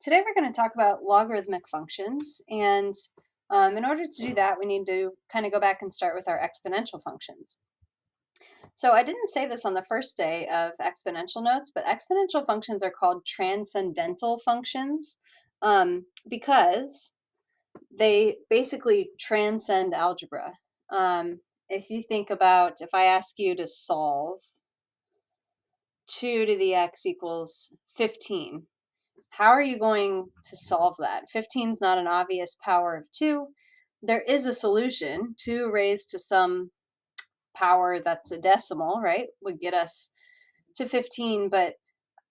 Today we're going to talk about logarithmic functions, and in order to do that, we need to kind of go back and start with our exponential functions. So I didn't say this on the first day of exponential notes, but exponential functions are called transcendental functions because they basically transcend algebra. If you think about, if I ask you to solve 2 to the x equals 15, how are you going to solve that? 15 is not an obvious power of 2. There is a solution. 2 raised to some power that's a decimal, right, would get us to 15, but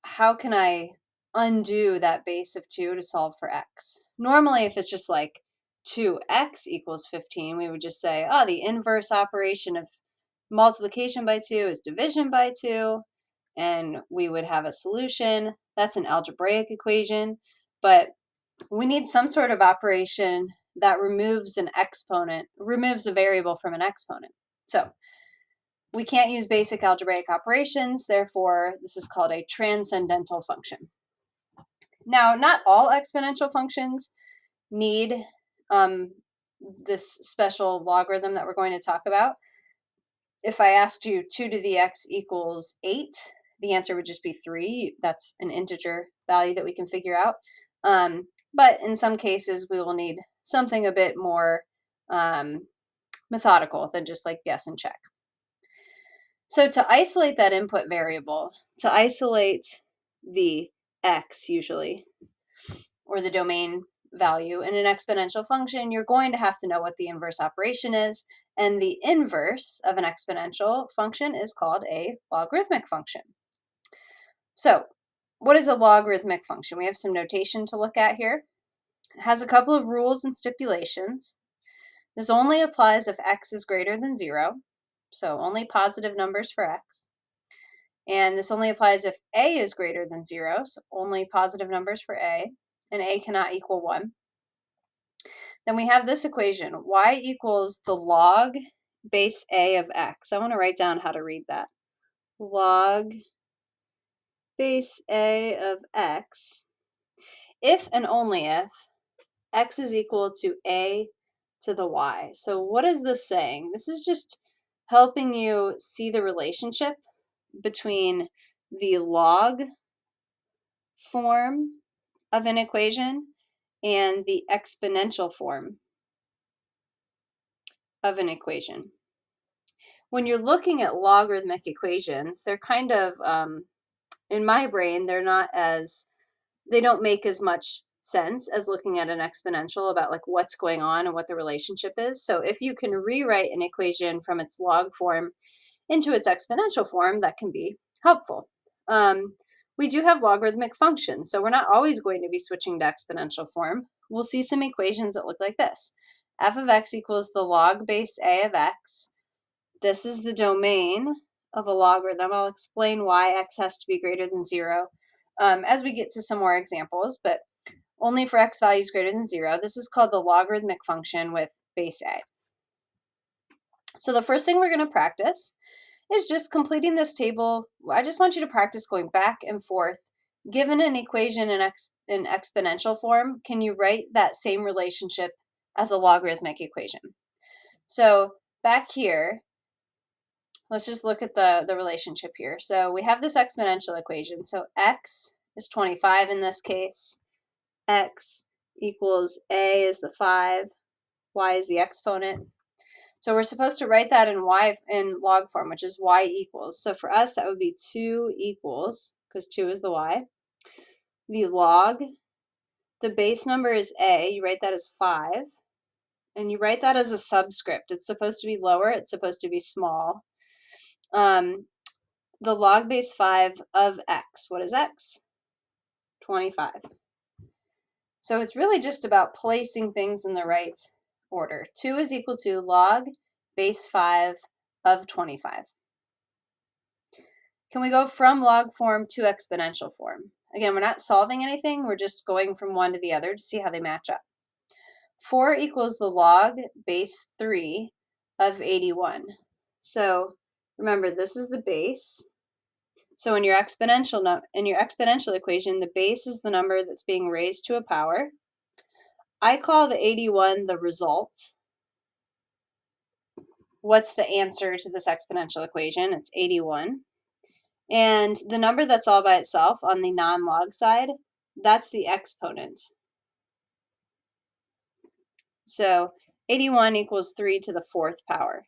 how can I undo that base of 2 to solve for x? Normally, if it's just like 2x equals 15, we would just say, oh, the inverse operation of multiplication by 2 is division by 2, and we would have a solution. That's an algebraic equation, but we need some sort of operation that removes removes a variable from an exponent. So we can't use basic algebraic operations, therefore this is called a transcendental function. Now, not all exponential functions need this special logarithm that we're going to talk about. If I asked you 2 to the x equals 8, the answer would just be 3. That's an integer value that we can figure out. But in some cases, we will need something a bit more methodical than just like guess and check. So to isolate that input variable, to isolate the x usually, or the domain value in an exponential function, you're going to have to know what the inverse operation is. And the inverse of an exponential function is called a logarithmic function. So what is a logarithmic function? We have some notation to look at here. It has a couple of rules and stipulations. This only applies if x is greater than 0, so only positive numbers for x. And this only applies if a is greater than 0, so only positive numbers for a, and a cannot equal 1. Then we have this equation, y equals the log base a of x. I want to write down how to read that. Log base a of x, if and only if x is equal to a to the y. So what is this saying? This is just helping you see the relationship between the log form of an equation and the exponential form of an equation. When you're looking at logarithmic equations, they're kind of, in my brain, they don't make as much sense as looking at an exponential about like what's going on and what the relationship is. So if you can rewrite an equation from its log form into its exponential form, that can be helpful. We do have logarithmic functions, so we're not always going to be switching to exponential form. We'll see some equations that look like this. F of x equals the log base a of x. This is the domain of a logarithm. I'll explain why x has to be greater than 0 as we get to some more examples, but only for x values greater than 0. This is called the logarithmic function with base a. So the first thing we're going to practice is just completing this table. I just want you to practice going back and forth. Given an equation in exponential form, can you write that same relationship as a logarithmic equation? So back here, let's just look at the relationship here. So we have this exponential equation. So x is 25 in this case. X equals a is the 5, y is the exponent. So we're supposed to write that in log form, which is y equals. So for us, that would be 2 equals, because 2 is the y. The log, the base number is a, you write that as 5. And you write that as a subscript. It's supposed to be lower, it's supposed to be small. The log base 5 of x. What is x? 25. So it's really just about placing things in the right order. 2 is equal to log base 5 of 25. Can we go from log form to exponential form? Again, we're not solving anything. We're just going from one to the other to see how they match up. 4 equals the log base 3 of 81. So remember, this is the base. So in your exponential equation, the base is the number that's being raised to a power. I call the 81 the result. What's the answer to this exponential equation? It's 81. And the number that's all by itself on the non-log side, that's the exponent. So 81 equals 3 to the fourth power.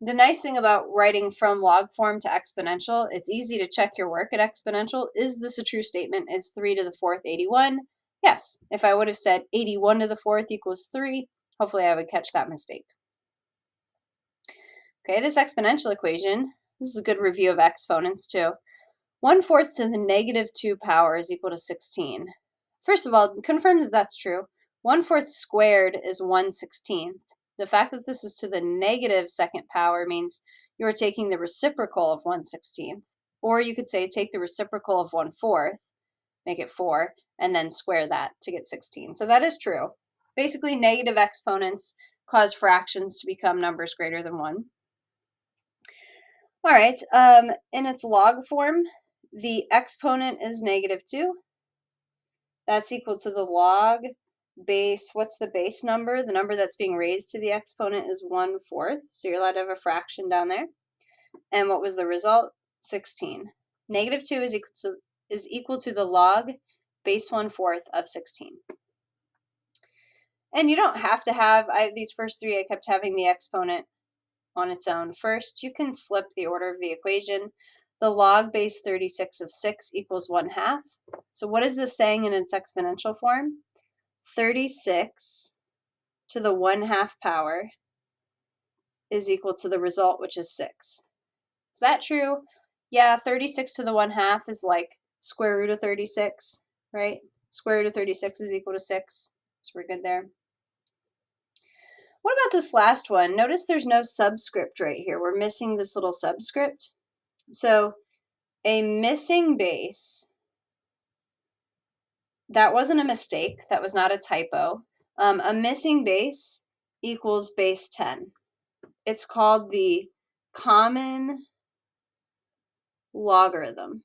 The nice thing about writing from log form to exponential, it's easy to check your work at exponential. Is this a true statement? Is 3 to the fourth 81? Yes. If I would have said 81 to the fourth equals 3, hopefully I would catch that mistake. Okay, this exponential equation, this is a good review of exponents too. 1/4 to the negative 2 power is equal to 16. First of all, confirm that that's true. 1/4 squared is 1/16. The fact that this is to the negative second power means you're taking the reciprocal of 1/16. Or you could say take the reciprocal of 1/4, make it 4, and then square that to get 16. So that is true. Basically, negative exponents cause fractions to become numbers greater than 1. All right, in its log form, the exponent is negative 2. That's equal to the log base. What's the base number? The number that's being raised to the exponent is 1/4. So you're allowed to have a fraction down there. And what was the result? 16. Negative 2 is equal to the log base 1/4 of 16. And you don't have to have, these first three, I kept having the exponent on its own first. You can flip the order of the equation. The log base 36 of 6 equals 1/2. So what is this saying in its exponential form? 36 to the 1/2 power is equal to the result, which is 6. Is that true? Yeah, 36 to the 1/2 is like square root of 36, right? Square root of 36 is equal to 6. So we're good there. What about this last one? Notice there's no subscript right here. We're missing this little subscript. So a missing base, that wasn't a mistake. That was not a typo. A missing base equals base 10. It's called the common logarithm.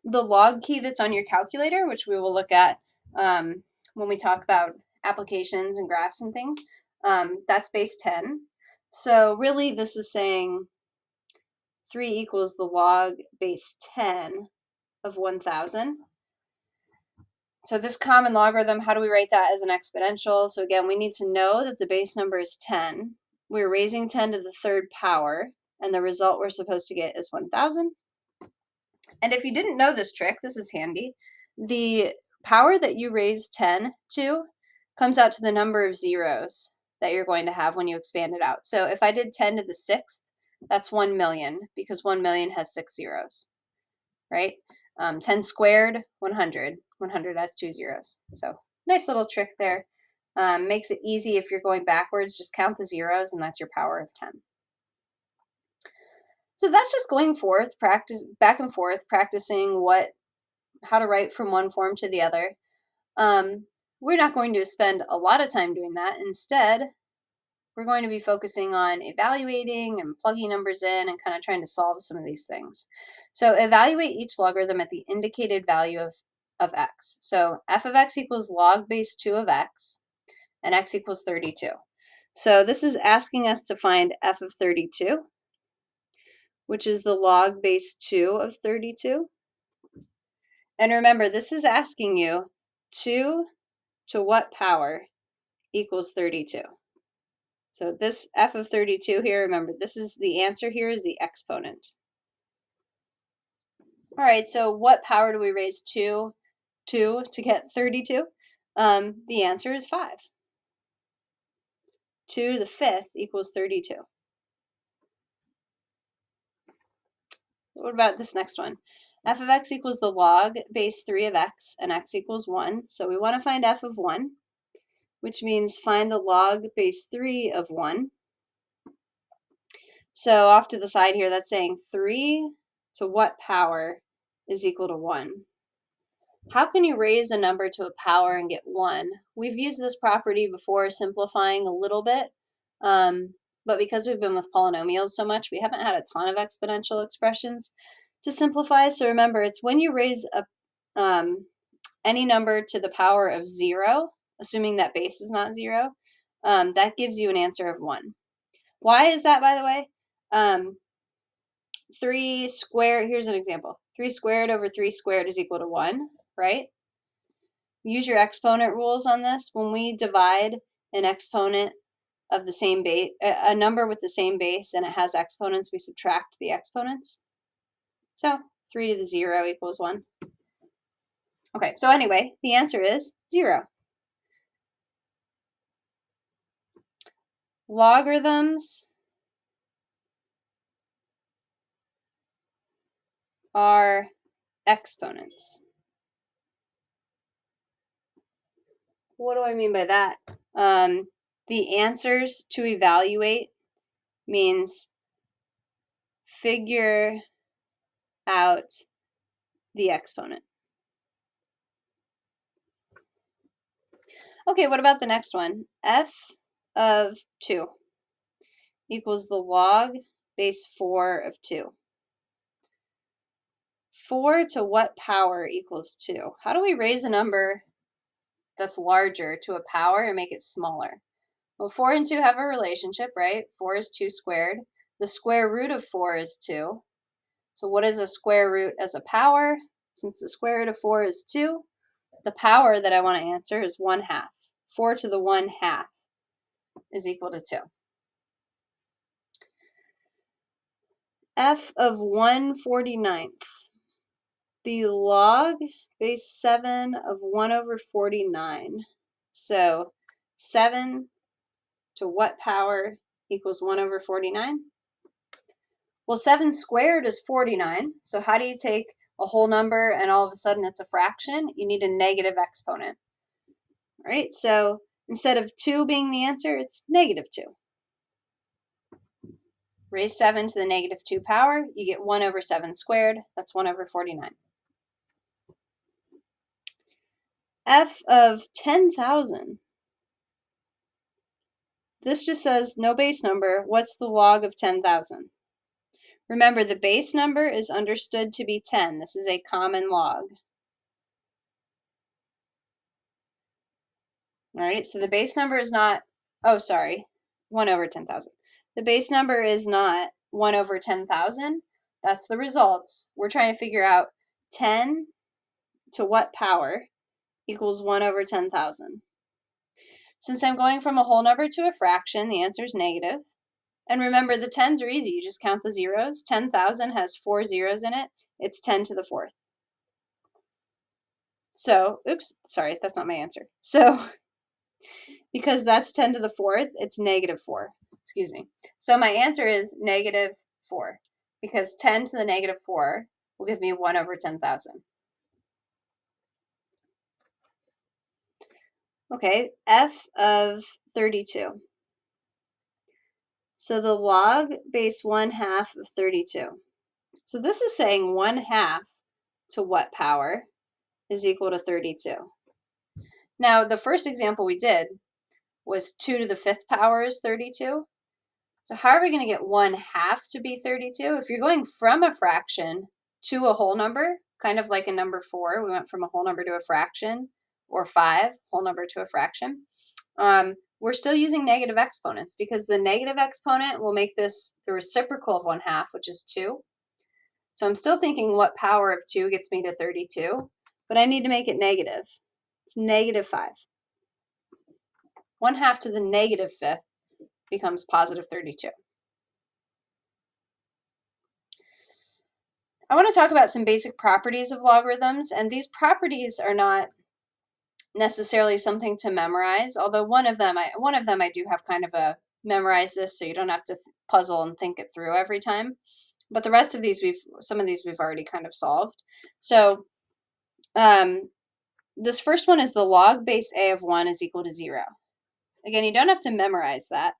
The log key that's on your calculator, which we will look at when we talk about applications and graphs and things, that's base 10. So really this is saying 3 equals the log base 10 of 1,000. So this common logarithm, how do we write that as an exponential? So again, we need to know that the base number is 10. We're raising 10 to the third power, and the result we're supposed to get is 1,000. And if you didn't know this trick, this is handy. The power that you raise 10 to comes out to the number of zeros that you're going to have when you expand it out. So if I did 10 to the 6th, that's 1 million, because 1 million has 6 zeros, right? 10 squared, 100. 100 has 2 zeros. So nice little trick there. Makes it easy if you're going backwards. Just count the zeros, and that's your power of 10. So that's just going forth, back and forth, practicing how to write from one form to the other. We're not going to spend a lot of time doing that. Instead, we're going to be focusing on evaluating and plugging numbers in and kind of trying to solve some of these things. So evaluate each logarithm at the indicated value of x. So f of x equals log base 2 of x, and x equals 32. So this is asking us to find f of 32, which is the log base 2 of 32. And remember, this is asking you 2 to what power equals 32. So this f of 32 here, remember, this is the answer here is the exponent. All right, so what power do we raise 2 to get 32? The answer is 5. 2 to the 5th equals 32. What about this next one? F of x equals the log base 3 of x, and x equals 1. So we want to find f of 1, which means find the log base 3 of 1. So off to the side here, that's saying 3 to what power is equal to 1? How can you raise a number to a power and get 1? We've used this property before, simplifying a little bit. but because we've been with polynomials so much, we haven't had a ton of exponential expressions to simplify. So remember, it's when you raise any number to the power of 0, assuming that base is not 0, that gives you an answer of 1. Why is that, by the way? 3 squared, here's an example. 3 squared over 3 squared is equal to 1, right? Use your exponent rules on this. When we divide an exponent of the same base, a number with the same base, and it has exponents, we subtract the exponents. So 3 to the 0 equals 1. Okay, so anyway, the answer is 0. Logarithms are exponents. What do I mean by that? The answers to evaluate means figure out the exponent. Okay, what about the next one? F of 2 equals the log base 4 of 2. 4 to what power equals 2? How do we raise a number that's larger to a power and make it smaller? Well, 4 and 2 have a relationship, right? 4 is 2 squared. The square root of 4 is 2. So what is a square root as a power? Since the square root of 4 is 2, the power that I want to answer is 1/2. 4 to the 1/2 is equal to 2. F of 1/49th. The log base 7 of 1/49. So 7 to what power equals 1/49? Well, 7 squared is 49. So how do you take a whole number and all of a sudden it's a fraction? You need a negative exponent. All right, so instead of 2 being the answer, it's -2. Raise 7 to the -2 power, you get 1/7 squared. That's 1/49. F of 10,000. This just says no base number. What's the log of 10,000? Remember, the base number is understood to be 10. This is a common log. All right, so the base number is not, oh, sorry, 1/10,000. The base number is not 1/10,000. That's the results. We're trying to figure out 10 to what power equals 1/10,000. Since I'm going from a whole number to a fraction, the answer is negative. And remember, the tens are easy. You just count the zeros. 10,000 has 4 zeros in it. It's 10 to the 4th. So, oops, sorry, that's not my answer. So, because that's 10 to the 4th, it's -4. Excuse me. So my answer is -4, because 10 to the -4 will give me 1/10,000. Okay, F of 32. So the log base 1/2 of 32. So this is saying 1/2 to what power is equal to 32. Now, the first example we did was 2 to the 5th power is 32. So how are we going to get 1/2 to be 32? If you're going from a fraction to a whole number, kind of like in number 4, we went from a whole number to a fraction, or 5, whole number to a fraction, we're still using negative exponents because the negative exponent will make this the reciprocal of 1/2, which is 2. So I'm still thinking what power of 2 gets me to 32, but I need to make it negative. It's -5. 1/2 to the -5th becomes positive 32. I want to talk about some basic properties of logarithms, and these properties are not necessarily something to memorize, although one of them I do have kind of a memorize this so you don't have to puzzle and think it through every time. But the rest of these some of these we've already kind of solved. So this first one is the log base a of 1 is equal to 0. Again, you don't have to memorize that.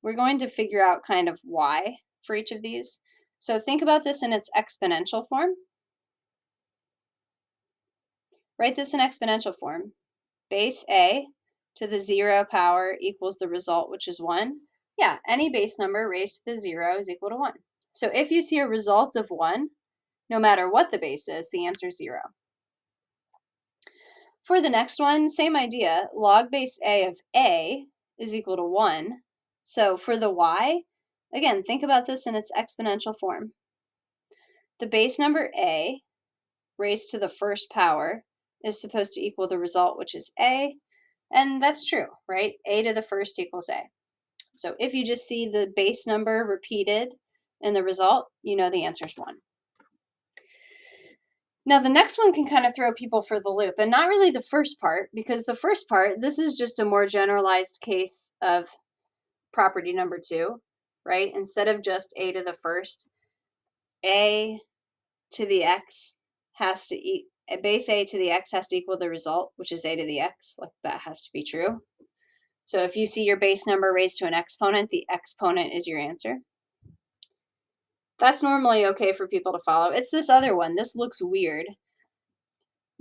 We're going to figure out kind of why for each of these. So think about this in its exponential form. Write this in exponential form. Base a to the 0 power equals the result, which is 1. Yeah, any base number raised to the 0 is equal to 1. So if you see a result of 1, no matter what the base is, the answer is 0. For the next one, same idea. Log base a of a is equal to 1. So for the y, again, think about this in its exponential form. The base number a raised to the first power is supposed to equal the result, which is a, and that's true, right? A to the first equals a. So if you just see the base number repeated in the result, you know the answer is 1. Now, the next one can kind of throw people for the loop, and not really the first part, because the first part, this is just a more generalized case of property number 2, right? Instead of just a to the first, a to the x has to base a to the x has to equal the result, which is a to the x. Like, that has to be true. So if you see your base number raised to an exponent, the exponent is your answer. That's normally okay for people to follow. It's this other one. This looks weird.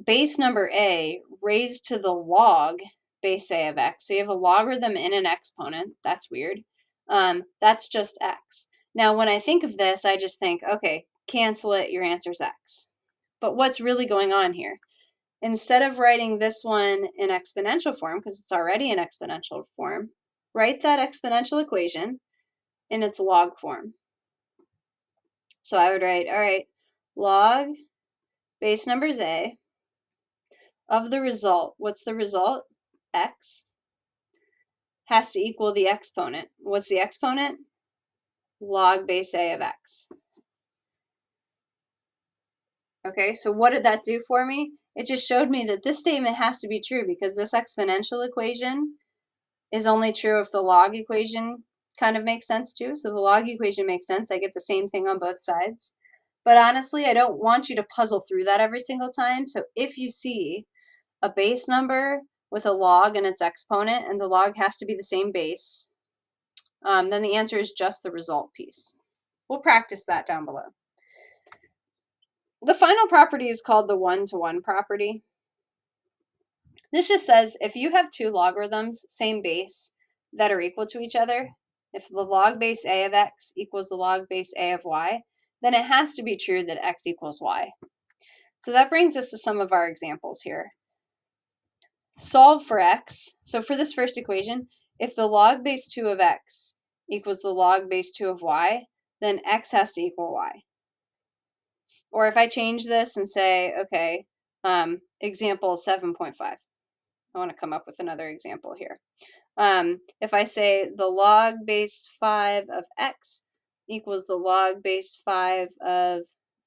Base number a raised to the log base a of x. So you have a logarithm in an exponent. That's weird. That's just x. Now, when I think of this, I just think, okay, cancel it. Your answer is x. But what's really going on here? Instead of writing this one in exponential form, because it's already in exponential form, write that exponential equation in its log form. So I would write, all right, log base number is a of the result. What's the result? X has to equal the exponent. What's the exponent? Log base a of x. Okay, so what did that do for me? It just showed me that this statement has to be true because this exponential equation is only true if the log equation kind of makes sense too. So the log equation makes sense. I get the same thing on both sides. But honestly, I don't want you to puzzle through that every single time. So if you see a base number with a log and its exponent, and the log has to be the same base, then the answer is just the result piece. We'll practice that down below. The final property is called the one-to-one property. This just says if you have two logarithms, same base, that are equal to each other, if the log base a of x equals the log base a of y, then it has to be true that x equals y. So that brings us to some of our examples here. Solve for x. So for this first equation, if the log base 2 of x equals the log base 2 of y, then x has to equal y. Or if I change this and say, okay, example 7.5. I want to come up with another example here. If I say the log base 5 of x equals the log base 5 of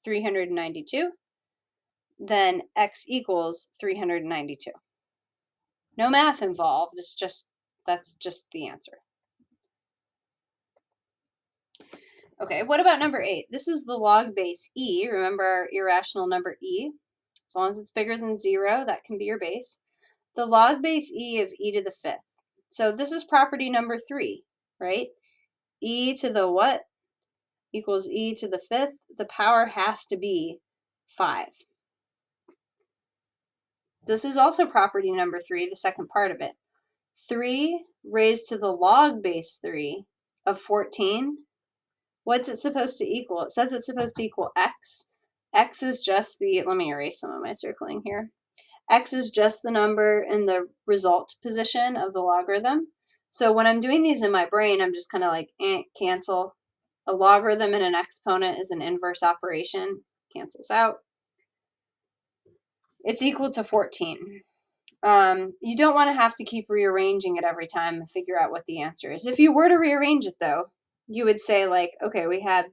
392, then x equals 392. No math involved, that's just the answer. Okay, what about number 8? This is the log base e. Remember our irrational number e? As long as it's bigger than 0, that can be your base. The log base e of e to the 5th. So this is property number 3, right? E to the what equals e to the 5th. The power has to be 5. This is also property number 3, the second part of it. 3 raised to the log base 3 of 14. What's it supposed to equal? It says it's supposed to equal x. X is just the, let me erase some of my circling here. X is just the number in the result position of the logarithm. So when I'm doing these in my brain, I'm just kind of like, cancel. A logarithm and an exponent is an inverse operation. Cancels out. It's equal to 14. You don't want to have to keep rearranging it every time and figure out what the answer is. If you were to rearrange it, though, you would say, like, okay, we had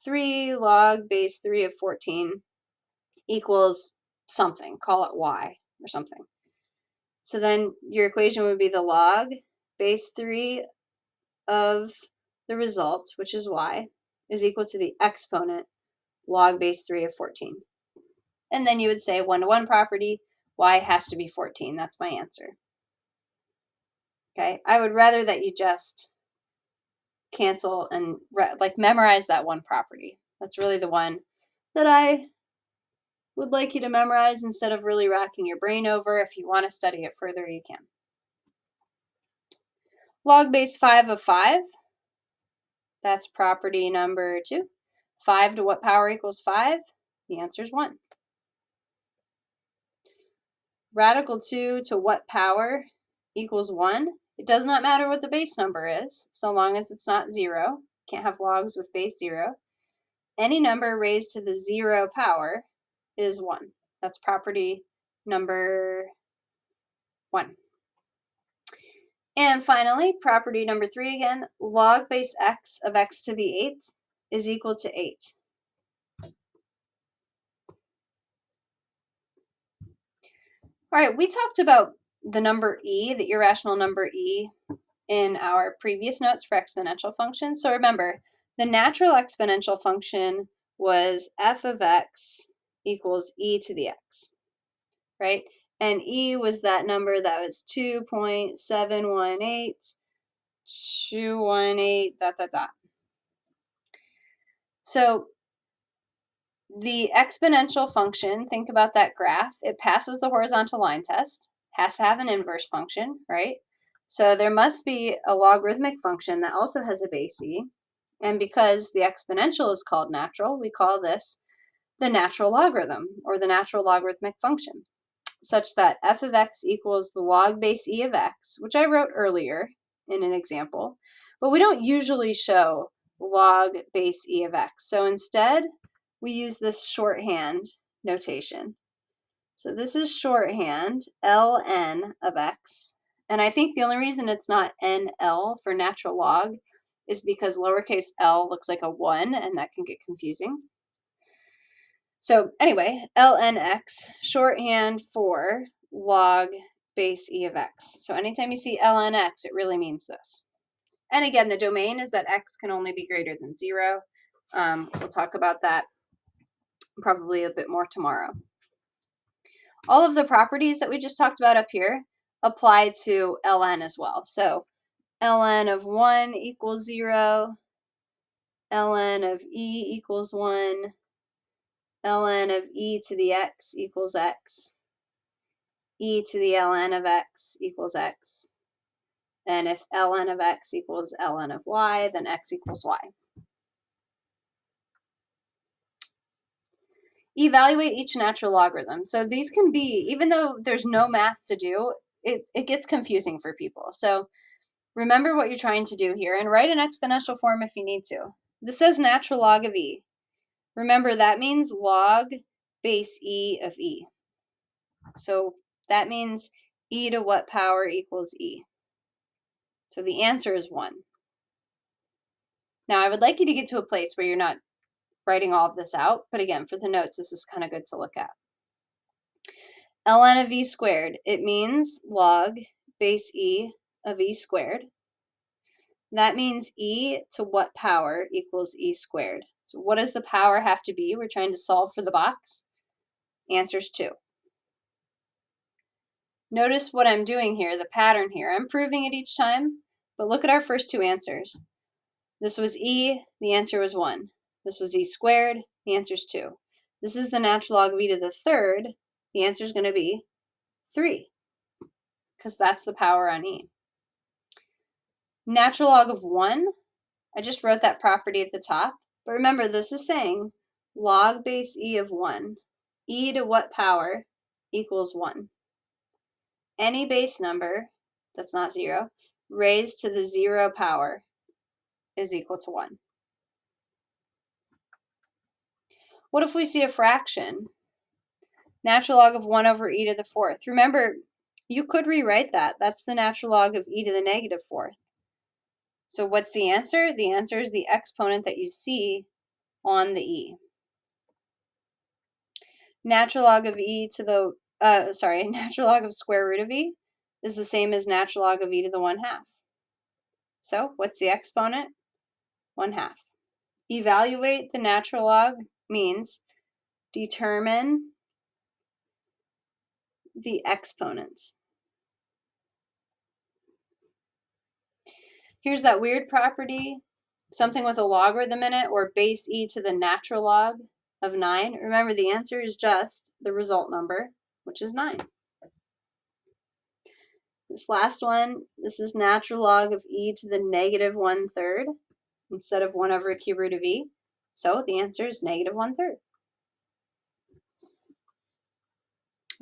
3 log base 3 of 14 equals something. Call it y or something. So then your equation would be the log base 3 of the result, which is y, is equal to the exponent log base 3 of 14. And then you would say one-to-one property, y has to be 14. That's my answer. Okay, I would rather that you just cancel and like memorize that one property. That's really the one that I would like you to memorize instead of really racking your brain over. If you want to study it further, you can. Log base 5 of 5. That's property number 2. 5 to what power equals 5? The answer is 1. Radical 2 to what power equals 1? It does not matter what the base number is, so long as it's not 0. Can't have logs with base 0. Any number raised to the 0 power is 1. That's property number 1. And finally, property number 3 again, log base x of x to the 8th is equal to 8. All right, we talked about the number e, the irrational number e, in our previous notes for exponential functions. So remember, the natural exponential function was f of x equals e to the x, right? And e was that number that was 2.718, dot, dot, dot. So the exponential function, think about that graph. It passes the horizontal line test, has to have an inverse function, right? So there must be a logarithmic function that also has a base e. And because the exponential is called natural, we call this the natural logarithm, or the natural logarithmic function, such that f of x equals the log base e of x, which I wrote earlier in an example. But we don't usually show log base e of x. So instead, we use this shorthand notation. So this is shorthand, ln of x. And I think the only reason it's not nl for natural log is because lowercase l looks like a 1, and that can get confusing. So anyway, ln x, shorthand for log base e of x. So anytime you see ln x, it really means this. And again, the domain is that x can only be greater than 0. We'll talk about that probably a bit more tomorrow. All of the properties that we just talked about up here apply to ln as well. So ln of 1 equals 0, ln of e equals 1, ln of e to the x equals x, e to the ln of x equals x, and if ln of x equals ln of y, then x equals y. Evaluate each natural logarithm. So these can be, even though there's no math to do, it gets confusing for people. So remember what you're trying to do here and write an exponential form if you need to. This says natural log of e. Remember, that means log base e of e. So that means e to what power equals e. So the answer is 1. Now, I would like you to get to a place where you're not writing all of this out, but again, for the notes, this is kind of good to look at. ln of e squared, it means log base e of e squared. That means e to what power equals e squared. So what does the power have to be? We're trying to solve for the box. Answer's 2. Notice what I'm doing here, the pattern here. I'm proving it each time, but look at our first 2 answers. This was e, the answer was 1. This was e squared, the answer is 2. This is the natural log of e to the 3rd, the answer is going to be 3, because that's the power on e. Natural log of 1, I just wrote that property at the top, but remember this is saying log base e of 1, e to what power equals 1. Any base number that's not 0 raised to the 0 power is equal to 1. What if we see a fraction? Natural log of 1 over e to the 4th. Remember, you could rewrite that. That's the natural log of e to the negative 4th. So what's the answer? The answer is the exponent that you see on the e. Natural log of e to the, natural log of square root of e is the same as natural log of e to the 1/2. So what's the exponent? 1/2. Evaluate the natural log means determine the exponents. Here's that weird property, something with a logarithm in it, or base e to the natural log of 9. Remember, the answer is just the result number, which is 9. This last one, this is natural log of e to the negative 1/3. instead of 1 over cube root of e. So the answer is negative 1/3.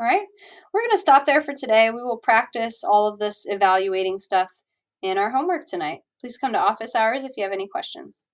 All right, we're going to stop there for today. We will practice all of this evaluating stuff in our homework tonight. Please come to office hours if you have any questions.